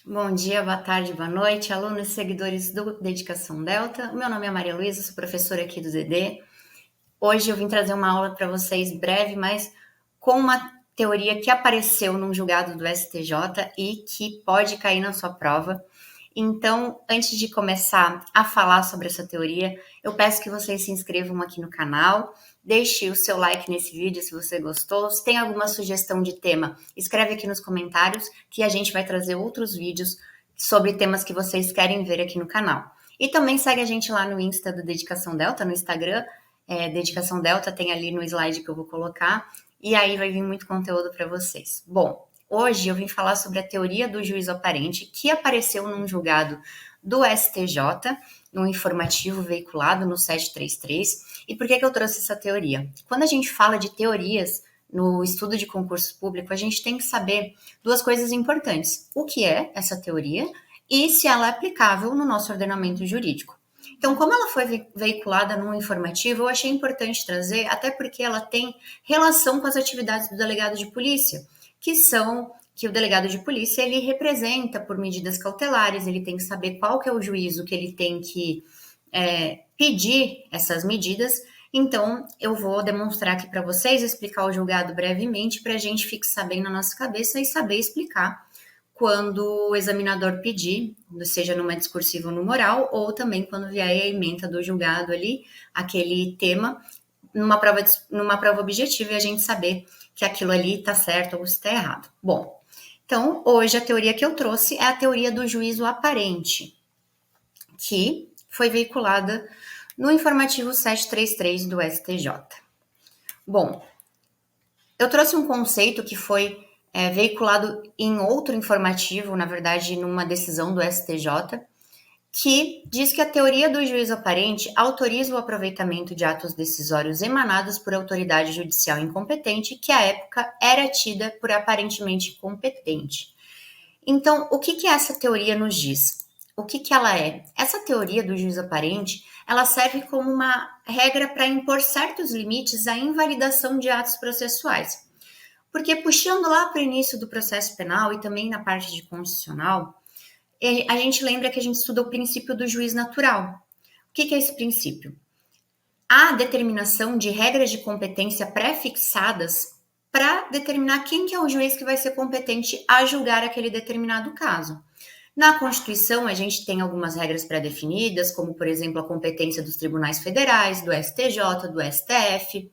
Bom dia, boa tarde, boa noite, alunos e seguidores do Dedicação Delta. Meu nome é Maria Luísa, sou professora aqui do DD. Hoje eu vim trazer uma aula para vocês breve, mas com uma teoria que apareceu num julgado do STJ e que pode cair na sua prova. Então, antes de começar a falar sobre essa teoria, eu peço que vocês se inscrevam aqui no canal, deixe o seu like nesse vídeo se você gostou. Se tem alguma sugestão de tema, escreve aqui nos comentários que a gente vai trazer outros vídeos sobre temas que vocês querem ver aqui no canal. E também segue a gente lá no Insta do Dedicação Delta, no Instagram, Dedicação Delta, tem ali no slide que eu vou colocar, e aí vai vir muito conteúdo para vocês. Bom, hoje eu vim falar sobre a teoria do juízo aparente, que apareceu num julgado do STJ, num informativo veiculado no 733. E por que eu trouxe essa teoria? Quando a gente fala de teorias no estudo de concurso público, a gente tem que saber duas coisas importantes: o que é essa teoria e se ela é aplicável no nosso ordenamento jurídico. Então, como ela foi veiculada num informativo, eu achei importante trazer, até porque ela tem relação com as atividades do delegado de polícia, que o delegado de polícia ele representa por medidas cautelares, ele tem que saber qual que é o juízo que ele tem que pedir essas medidas. Então, eu vou demonstrar aqui para vocês, explicar o julgado brevemente, para a gente fixar bem na nossa cabeça e saber explicar quando o examinador pedir, seja numa discursiva ou no moral, ou também quando vier a ementa do julgado ali, aquele tema, numa prova objetiva e a gente saber que aquilo ali está certo ou está errado. Bom, então, hoje a teoria que eu trouxe é a teoria do juízo aparente, que foi veiculada no informativo 733 do STJ. Bom, eu trouxe um conceito que foi veiculado em outro informativo, na verdade, numa decisão do STJ, que diz que a teoria do juízo aparente autoriza o aproveitamento de atos decisórios emanados por autoridade judicial incompetente, que à época era tida por aparentemente competente. Então, o que essa teoria nos diz? O que ela é? Essa teoria do juízo aparente, ela serve como uma regra para impor certos limites à invalidação de atos processuais. Porque puxando lá para o início do processo penal e também na parte de constitucional, a gente lembra que a gente estuda o princípio do juiz natural. O que é esse princípio? Há determinação de regras de competência pré-fixadas para determinar quem que é o juiz que vai ser competente a julgar aquele determinado caso. Na Constituição, a gente tem algumas regras pré-definidas, como, por exemplo, a competência dos tribunais federais, do STJ, do STF.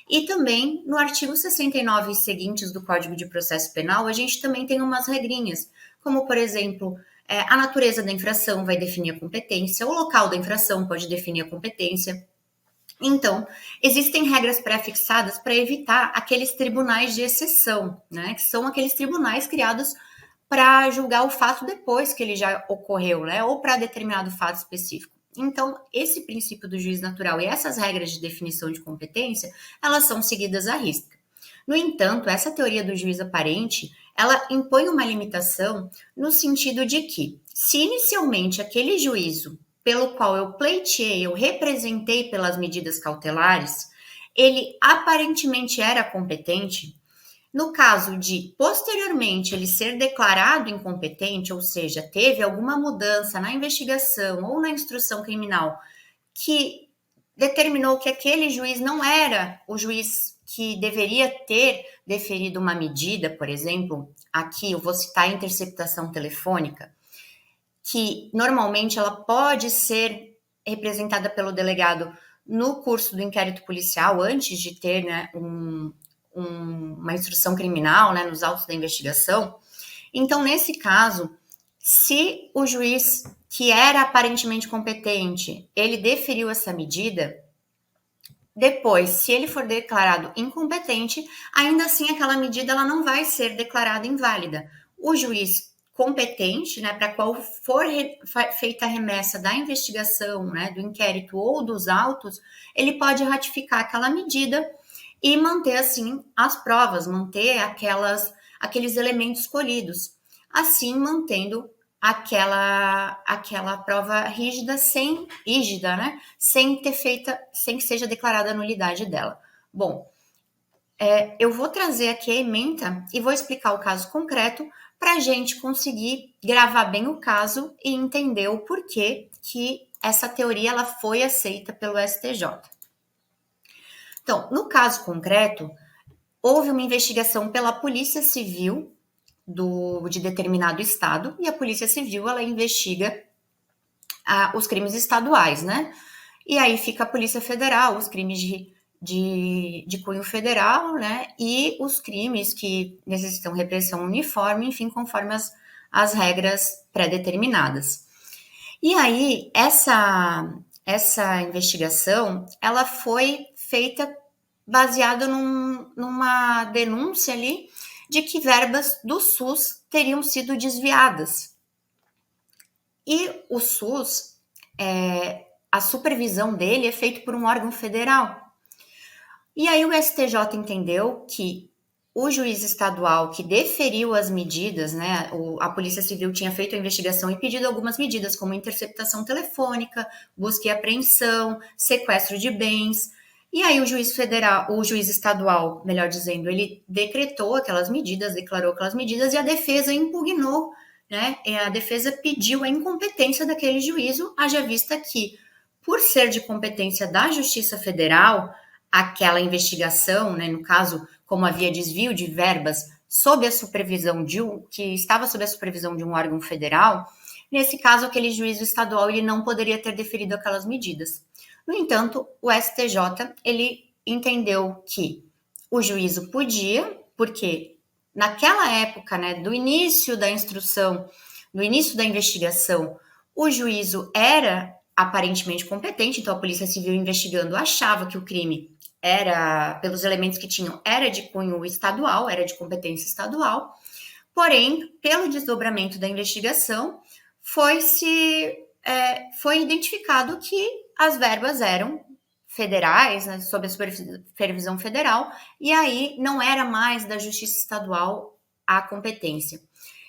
E também, no artigo 69 e seguintes do Código de Processo Penal, a gente também tem umas regrinhas, como, por exemplo, a natureza da infração vai definir a competência, o local da infração pode definir a competência. Então, existem regras pré-fixadas para evitar aqueles tribunais de exceção, né? Que são aqueles tribunais criados para julgar o fato depois que ele já ocorreu, né? Ou para determinado fato específico. Então, esse princípio do juiz natural e essas regras de definição de competência, elas são seguidas à risca. No entanto, essa teoria do juiz aparente, ela impõe uma limitação no sentido de que, se inicialmente aquele juízo pelo qual eu pleiteei, eu representei pelas medidas cautelares, ele aparentemente era competente, no caso de, posteriormente, ele ser declarado incompetente, ou seja, teve alguma mudança na investigação ou na instrução criminal que determinou que aquele juiz não era o juiz que deveria ter deferido uma medida, por exemplo, aqui eu vou citar a interceptação telefônica, que normalmente ela pode ser representada pelo delegado no curso do inquérito policial, antes de ter, né, uma instrução criminal, né, nos autos da investigação. Então, nesse caso, se o juiz que era aparentemente competente, ele deferiu essa medida, depois, se ele for declarado incompetente, ainda assim aquela medida ela não vai ser declarada inválida. O juiz competente, né, para qual for feita a remessa da investigação, né, do inquérito ou dos autos, ele pode ratificar aquela medida e manter, assim, as provas, manter aqueles elementos escolhidos, assim mantendo aquela prova rígida, né? Sem que seja declarada a nulidade dela. Bom, eu vou trazer aqui a ementa e vou explicar o caso concreto para a gente conseguir gravar bem o caso e entender o porquê que essa teoria ela foi aceita pelo STJ. Então, no caso concreto, houve uma investigação pela Polícia Civil de determinado estado, e a Polícia Civil ela investiga os crimes estaduais, né? E aí fica a Polícia Federal, os crimes de cunho federal, né? E os crimes que necessitam repressão uniforme, enfim, conforme as regras pré-determinadas. E aí, essa investigação, ela foi feita baseada numa denúncia ali de que verbas do SUS teriam sido desviadas. E o SUS, a supervisão dele é feita por um órgão federal. E aí o STJ entendeu que o juiz estadual que deferiu as medidas, né, a Polícia Civil tinha feito a investigação e pedido algumas medidas, como interceptação telefônica, busca e apreensão, sequestro de bens. E aí o juiz estadual, melhor dizendo, ele decretou aquelas medidas, declarou aquelas medidas e a defesa impugnou, né? A defesa pediu a incompetência daquele juízo, haja vista que, por ser de competência da Justiça Federal, aquela investigação, né, no caso, como havia desvio de verbas sob a supervisão que estava sob a supervisão de um órgão federal, nesse caso, aquele juízo estadual ele não poderia ter deferido aquelas medidas. No entanto, o STJ ele entendeu que o juízo podia, porque naquela época, né, do início da instrução, do início da investigação, o juízo era aparentemente competente, então a Polícia Civil investigando achava que o crime era, pelos elementos que tinham, era de cunho estadual, era de competência estadual, porém, pelo desdobramento da investigação, foi identificado que as verbas eram federais, né, sob a supervisão federal, e aí não era mais da Justiça Estadual a competência.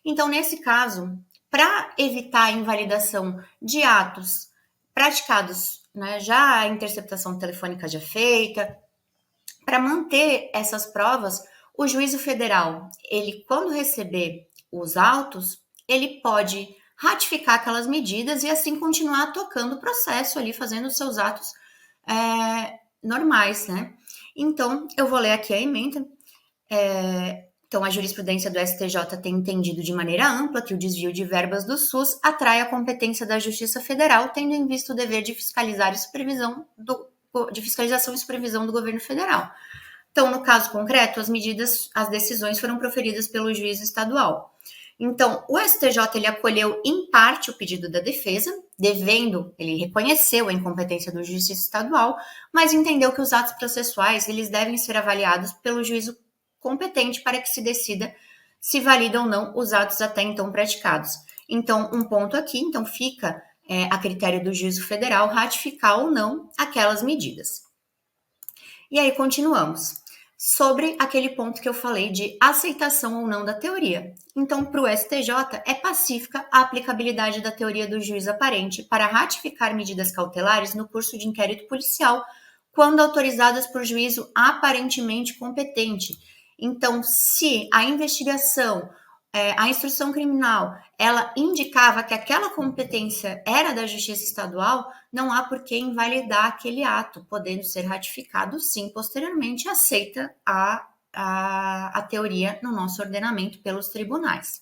Então, nesse caso, para evitar a invalidação de atos praticados, né, já a interceptação telefônica já feita, para manter essas provas, o juízo federal, ele quando receber os autos, ele pode ratificar aquelas medidas e assim continuar tocando o processo ali, fazendo os seus atos normais, né? Então, eu vou ler aqui a emenda. Então, a jurisprudência do STJ tem entendido de maneira ampla que o desvio de verbas do SUS atrai a competência da Justiça Federal, tendo em vista o dever de fiscalização e supervisão do governo federal. Então, no caso concreto, as decisões foram proferidas pelo juiz estadual. Então, o STJ ele acolheu em parte o pedido da defesa, ele reconheceu a incompetência do juiz estadual, mas entendeu que os atos processuais eles devem ser avaliados pelo juízo competente para que se decida se validam ou não os atos até então praticados. Então, um ponto aqui, então fica a critério do juízo federal ratificar ou não aquelas medidas. E aí continuamos. Sobre aquele ponto que eu falei de aceitação ou não da teoria. Então, para o STJ, é pacífica a aplicabilidade da teoria do juiz aparente para ratificar medidas cautelares no curso de inquérito policial, quando autorizadas por juízo aparentemente competente. Então, se a investigação, a instrução criminal, ela indicava que aquela competência era da Justiça Estadual, não há por que invalidar aquele ato, podendo ser ratificado, sim, posteriormente aceita a teoria no nosso ordenamento pelos tribunais.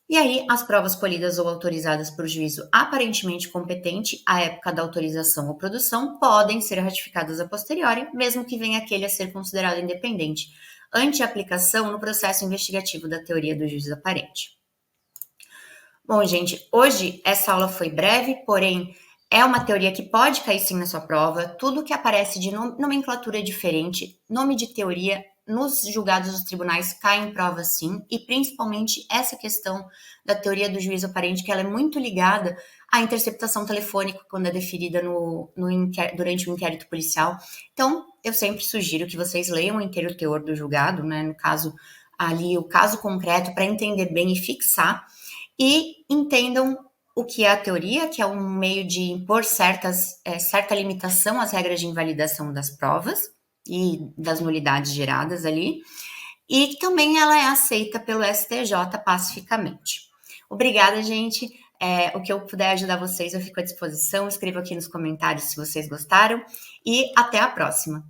E aí, as provas colhidas ou autorizadas por juízo aparentemente competente à época da autorização ou produção podem ser ratificadas a posteriori, mesmo que venha aquele a ser considerado independente, ante a aplicação no processo investigativo da teoria do juízo aparente. Bom, gente, hoje essa aula foi breve, porém é uma teoria que pode cair sim na sua prova. Tudo que aparece de nomenclatura diferente, nome de teoria, nos julgados dos tribunais cai em prova sim, e principalmente essa questão da teoria do juízo aparente, que ela é muito ligada à interceptação telefônica quando é deferida durante o inquérito policial. Então, eu sempre sugiro que vocês leiam o inteiro teor do julgado, né? No caso, ali o caso concreto, para entender bem e fixar, e entendam o que é a teoria, que é um meio de impor certa limitação às regras de invalidação das provas e das nulidades geradas ali, e também ela é aceita pelo STJ pacificamente. Obrigada, gente. O que eu puder ajudar vocês, eu fico à disposição. Escreva aqui nos comentários se vocês gostaram e até a próxima.